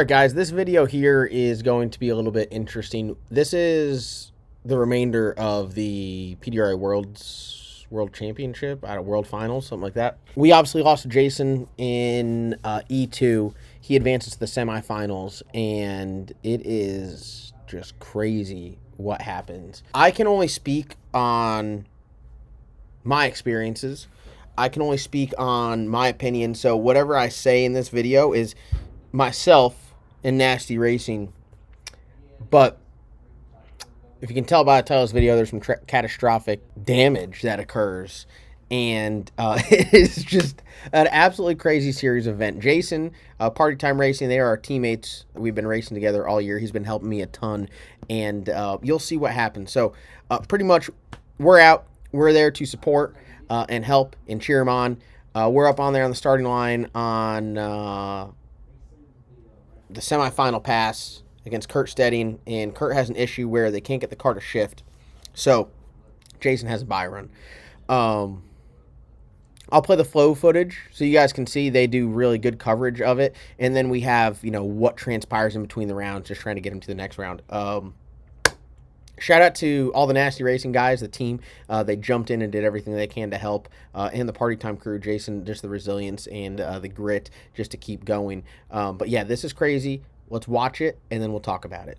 Alright guys, this video here is going to be a little bit interesting. This is the remainder of the PDRA World Championship, World Finals, something like that. We obviously lost to Jason in E2. He advances to the semifinals, and it is just crazy what happens. I can only speak on my experiences. I can only speak on my opinion, so whatever I say in this video is myself and Nasty Racing. But if you can tell by the title of this video, there's some catastrophic damage that occurs, and it is just an absolutely crazy series event. Jason, Party Time Racing, they are our teammates. We've been racing together all year. He's been helping me a ton, and you'll see what happens. So pretty much we're out. We're there to support and help and cheer him on. We're up on there on the starting line on the semifinal pass against Kurt Stedding, and Kurt has an issue where they can't get the car to shift, so Jason has a bye run. I'll play the flow footage so you guys can see they do really good coverage of it, and then we have, you know, what transpires in between the rounds, just trying to get him to the next round. Shout out to all the Nasty Racing guys, the team. They jumped in and did everything they can to help. And the Party Time crew, Jason, just the resilience and the grit just to keep going. But yeah, this is crazy. Let's watch it, and then we'll talk about it.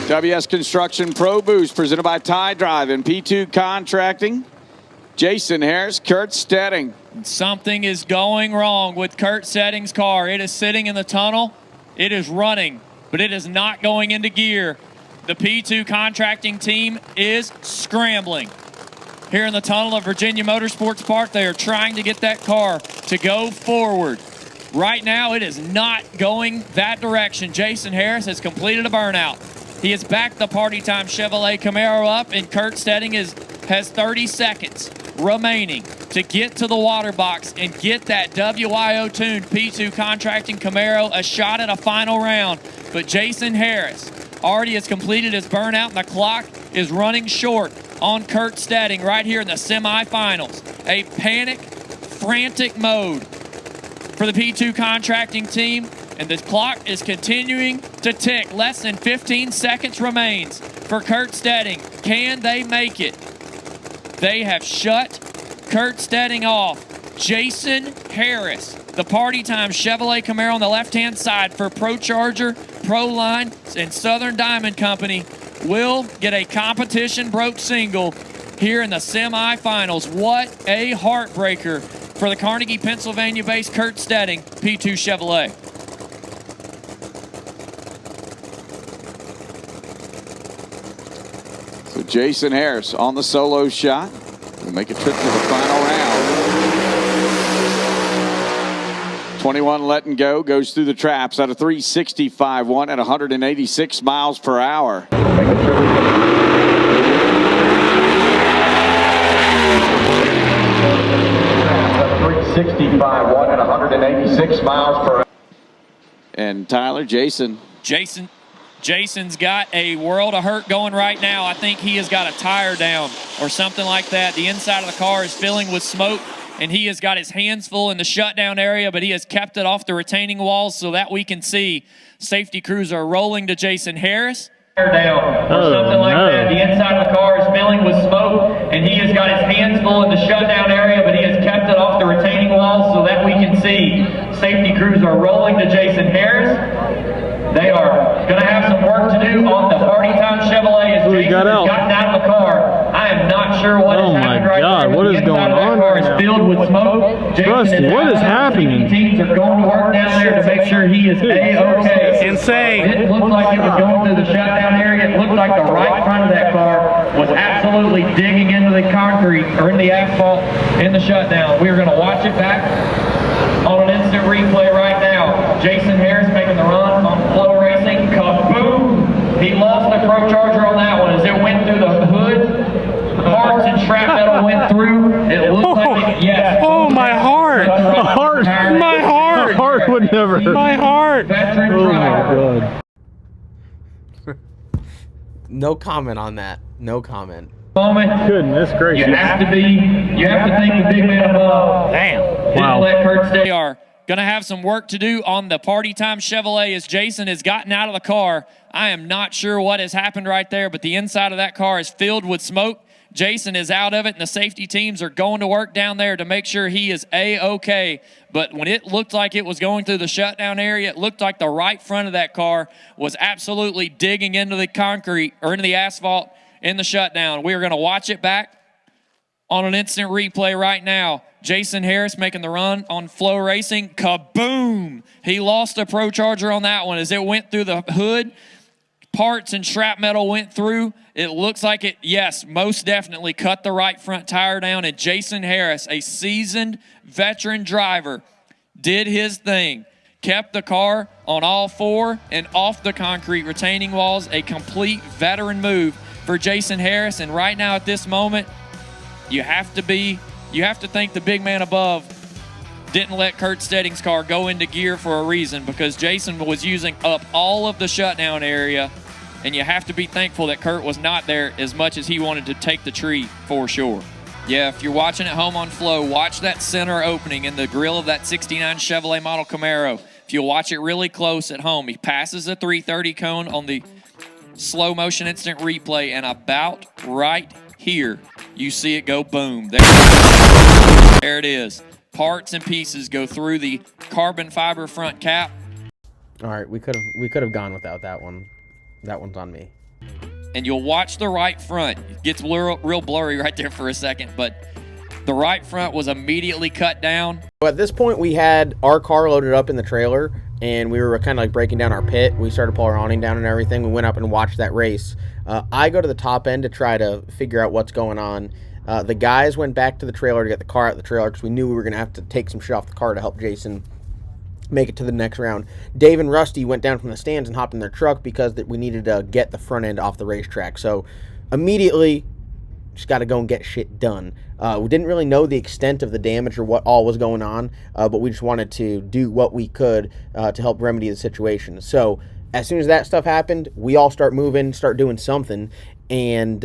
WS Construction Pro Boost presented by Tie Drive and P2 Contracting. Jason Harris, Kurt Stedding. Something is going wrong with Kurt Stedding's car. It is sitting in the tunnel. It is running, but it is not going into gear. The P2 Contracting team is scrambling. Here in the tunnel of Virginia Motorsports Park, they are trying to get that car to go forward. Right now, it is not going that direction. Jason Harris has completed a burnout. He has backed the Party Time Chevrolet Camaro up, and Kurt Stedding has 30 seconds remaining to get to the water box and get that WIO-tuned P2 Contracting Camaro a shot at a final round. But Jason Harris already has completed his burnout, and the clock is running short on Kurt Stedding right here in the semifinals. A panic, frantic mode for the P2 Contracting team, and the clock is continuing to tick. Less than 15 seconds remains for Kurt Stedding. Can they make it? They have shut Kurt Stedding off. Jason Harris, the Party Time Chevrolet Camaro on the left-hand side for Pro Charger, Proline, and Southern Diamond Company, will get a competition broke single here in the semifinals. What a heartbreaker for the Carnegie, Pennsylvania-based Kurt Stedding P2 Chevrolet. So Jason Harris on the solo shot. We'll make a trip to the final round. 21 letting go, goes through the traps at a 365.1 at 186 miles per hour. 365.1 at 186 miles per hour. And Tyler, Jason's got a world of hurt going right now. I think he has got a tire down or something like that. The inside of the car is filling with smoke, and he has got his hands full in the shutdown area, but he has kept it off the retaining walls so that we can see. Safety crews are rolling to Jason Harris. Down or something like that. The inside of the car is filling with smoke, and he has got his hands full in the shutdown area, but he has kept it off the retaining walls so that we can see. Safety crews are rolling to Jason Harris. They are going to have some work to do on the Party Time Chevrolet as Jason has gotten out of the car. I am not sure what is happening right now. What is going on? The car is filled with smoke. Rusty, what is happening? Teams are going to work down there to make sure he is A-okay. Insane. It looked like it was going through the shutdown area. It looked like the right front of that car was absolutely digging into the concrete or in the asphalt in the shutdown. We are going to watch it back on an instant replay right now. Jason Harris making the run on Flow Racing. Kaboom! He lost the Pro Charger on that one as it went through the hood. Parts and shrapnel went through. It looked like it, yes. Oh, my heart. My heart would never. My heart. Oh, my God. No comment on that. No comment. moment. Goodness gracious. You have to thank the big man above. Damn. Didn't Wow. let Kurt stay. They are going to have some work to do on the Party Time Chevrolet as Jason has gotten out of the car. I am not sure what has happened right there, but the inside of that car is filled with smoke. Jason is out of it, and the safety teams are going to work down there to make sure he is A-okay. But when it looked like it was going through the shutdown area, it looked like the right front of that car was absolutely digging into the concrete or into the asphalt in the shutdown. We are going to watch it back on an instant replay right now. Jason Harris making the run on Flow Racing. Kaboom! He lost a Pro Charger on that one as it went through the hood. Parts and shrapnel went through. It looks like it, yes, most definitely cut the right front tire down. And Jason Harris, a seasoned veteran driver, did his thing. Kept the car on all four and off the concrete retaining walls. A complete veteran move for Jason Harris. And right now at this moment, you have to thank the big man above. Didn't let Kurt Stedding's car go into gear for a reason, because Jason was using up all of the shutdown area, and you have to be thankful that Kurt was not there as much as he wanted to take the tree for sure. Yeah, if you're watching at home on Flow, watch that center opening in the grill of that 69 Chevrolet model Camaro. If you watch it really close at home, he passes the 330 cone on the slow motion instant replay, and about right here, you see it go boom. There it is. Parts and pieces go through the carbon fiber front cap. All right, we could have gone without that one. That one's on me. And you'll watch the right front. It gets real blurry right there for a second, but the right front was immediately cut down. So at this point, we had our car loaded up in the trailer, and we were kind of like breaking down our pit. We started to pull our awning down and everything. We went up and watched that race. I go to the top end to try to figure out what's going on. The guys went back to the trailer to get the car out of the trailer because we knew we were going to have to take some shit off the car to help Jason make it to the next round. Dave and Rusty went down from the stands and hopped in their truck because we needed to get the front end off the racetrack. So immediately, just got to go and get shit done. We didn't really know the extent of the damage or what all was going on, but we just wanted to do what we could to help remedy the situation. So as soon as that stuff happened, we all start moving, start doing something, and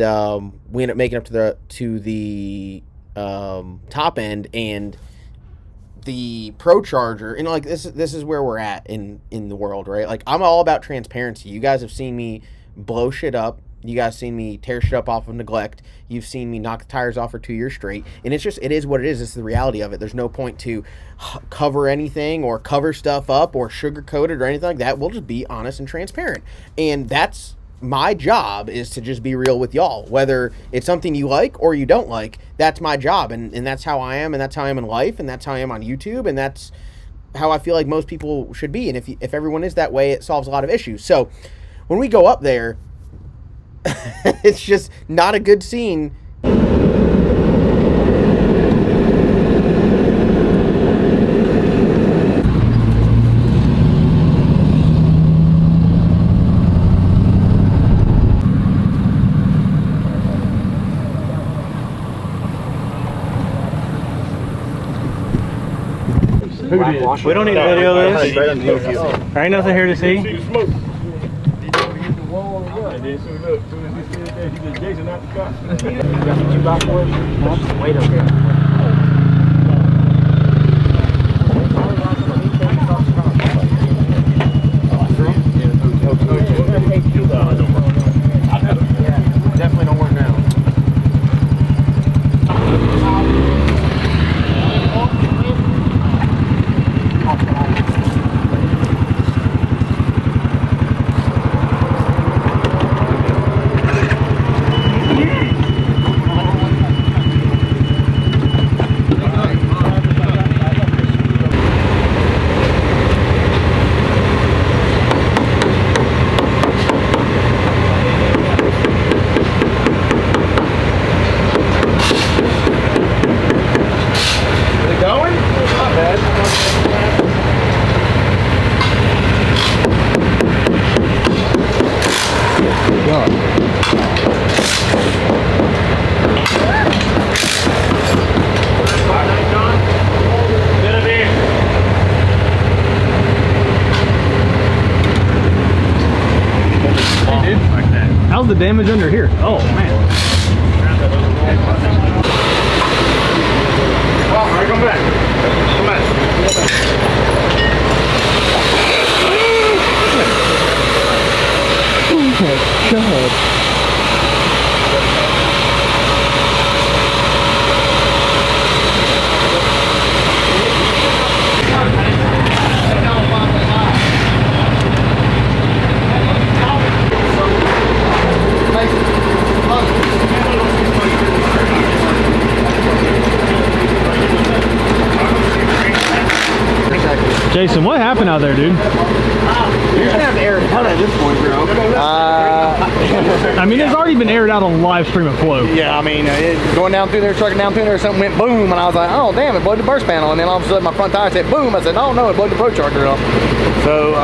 we end up making up to the top end, and the Pro Charger, and like this is where we're at in the world, right? Like, I'm all about transparency. You guys have seen me blow shit up. You guys seen me tear shit up off of neglect. You've seen me knock the tires off for 2 years straight. And it is what it is. It's the reality of it. There's no point to cover anything or cover stuff up or sugarcoat it or anything like that. We'll just be honest and transparent. And that's my job, is to just be real with y'all. Whether it's something you like or you don't like, that's my job. And that's how I am, and that's how I am in life, and that's how I am on YouTube, and that's how I feel like most people should be. And if everyone is that way, it solves a lot of issues. So when we go up there, it's just not a good scene. We don't need to video this. There ain't nothing here to see. Wait up here. Definitely don't work now. How's the damage under here? Oh man. come back. Come back. Oh my God. Jason, what happened out there, dude? You're gonna have to air it out at this point, bro. I mean, it's already been aired out on live stream at Flow. Yeah, I mean, going down through there, trucking down through there, something went boom, and I was like, oh, damn, it blew the burst panel. And then all of a sudden, my front tire said boom. I said, oh, no, it blew the Pro Charger off. So,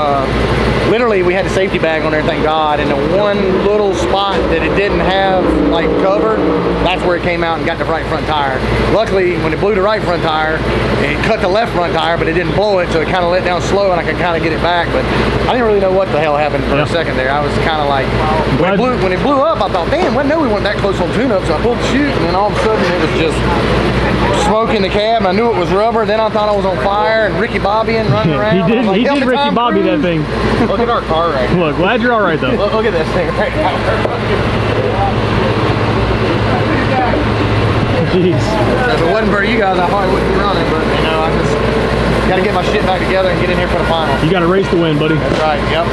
literally, we had a safety bag on there, thank God, and the one little spot that it didn't have, like, covered, that's where it came out and got the right front tire. Luckily, when it blew the right front tire, it cut the left front tire, but it didn't blow it, so it kind of let down slow, and I could kind of get it back. But I didn't really know what the hell happened for a second there. I was kind of like, when it blew up, I thought, damn, I know we weren't that close on tune-up, so I pulled the chute, and then all of a sudden it was just smoke in the cab. I knew it was rubber. Then I thought I was on fire, and Ricky Bobby and running around. He did Ricky Bobby that thing. Look at our car right now. Look, glad you're all right though. Look at this thing right now. Jeez. If it wasn't for you guys, I probably wouldn't be running, but you know, I just got to get my shit back together and get in here for the final. You got a race to win, buddy. That's right. Yep.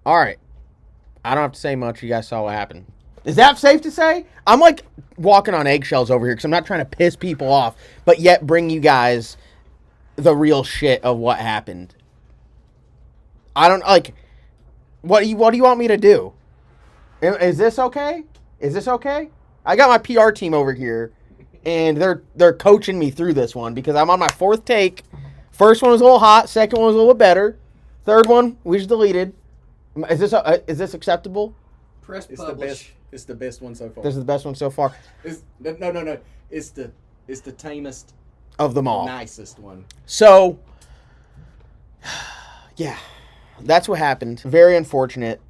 All right. I don't have to say much. You guys saw what happened. Is that safe to say? I'm like walking on eggshells over here because I'm not trying to piss people off, but yet bring you guys the real shit of what happened. I don't like. What do you want me to do? Is this okay? Is this okay? I got my PR team over here, and they're coaching me through this one because I'm on my fourth take. First one was a little hot. Second one was a little better. Third one we just deleted. Is this acceptable? Press publish. It's the best one so far. This is the best one so far. No. It's the tamest of them all. Nicest one. So, yeah, that's what happened. Very unfortunate.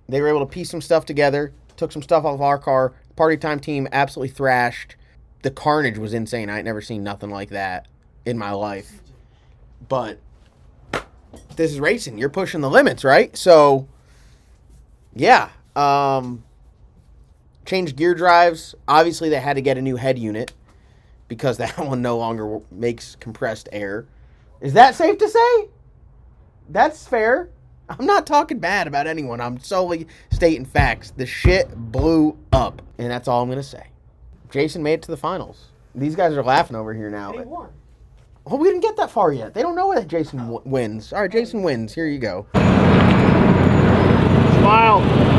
They were able to piece some stuff together, took some stuff off our car. Party Time team absolutely thrashed. The carnage was insane. I ain't never seen nothing like that in my life. But this is racing. You're pushing the limits, right? So, yeah. Changed gear drives. Obviously, they had to get a new head unit because that one no longer makes compressed air. Is that safe to say? That's fair. I'm not talking bad about anyone. I'm solely stating facts. The shit blew up, and that's all I'm going to say. Jason made it to the finals. These guys are laughing over here now. He won. Well, we didn't get that far yet. They don't know that Jason wins. All right, Jason wins. Here you go. Smile.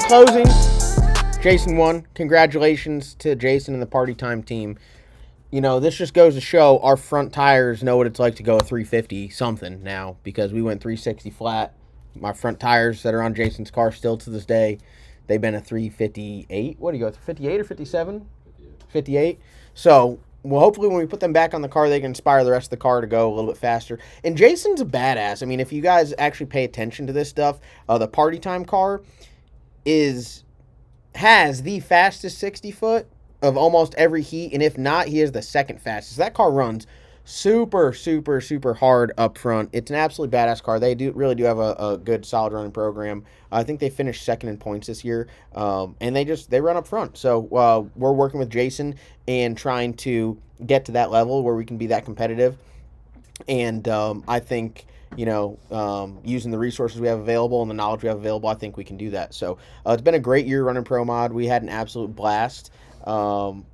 closing, Jason won. Congratulations to Jason and the Party Time team. You know, this just goes to show our front tires know what it's like to go a 350 something now, because we went 360 flat. My front tires that are on Jason's car still to this day, they've been a 358. What do you go, 58 or 57? 58. So, well, hopefully when we put them back on the car, they can inspire the rest of the car to go a little bit faster. And Jason's a badass. I mean, if you guys actually pay attention to this stuff, the Party Time car has the fastest 60 foot of almost every heat, and if not, he is the second fastest. That car runs super, super, super hard up front. It's an absolutely badass car. They really do have a good, solid running program. I think they finished second in points this year, and they run up front. So we're working with Jason and trying to get to that level where we can be that competitive. And I think, you know, using the resources we have available and the knowledge we have available, I think we can do that. So it's been a great year running Pro Mod. We had an absolute blast.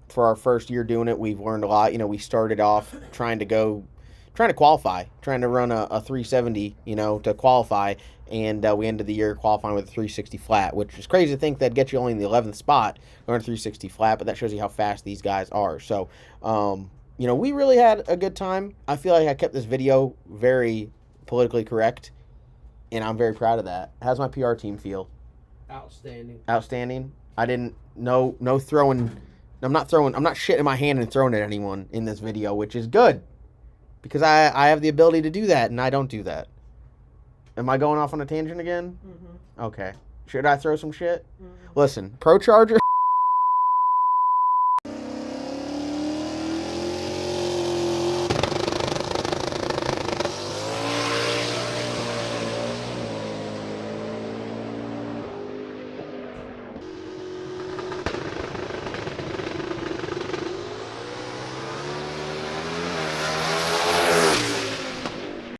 For our first year doing it, we've learned a lot. You know, we started off trying to qualify, trying to run a 370, you know, to qualify, and we ended the year qualifying with a 360 flat, which is crazy to think that gets you only in the 11th spot going 360 flat, but that shows you how fast these guys are. So, you know, we really had a good time. I feel like I kept this video very politically correct, and I'm very proud of that. How's my PR team feel? Outstanding. I didn't no throwing. I'm not shitting my hand and throwing it at anyone in this video, which is good, because I have the ability to do that, and I don't do that. Am I going off on a tangent again? Mm-hmm. Okay. Should I throw some shit? Mm-hmm. Listen, Pro Charger.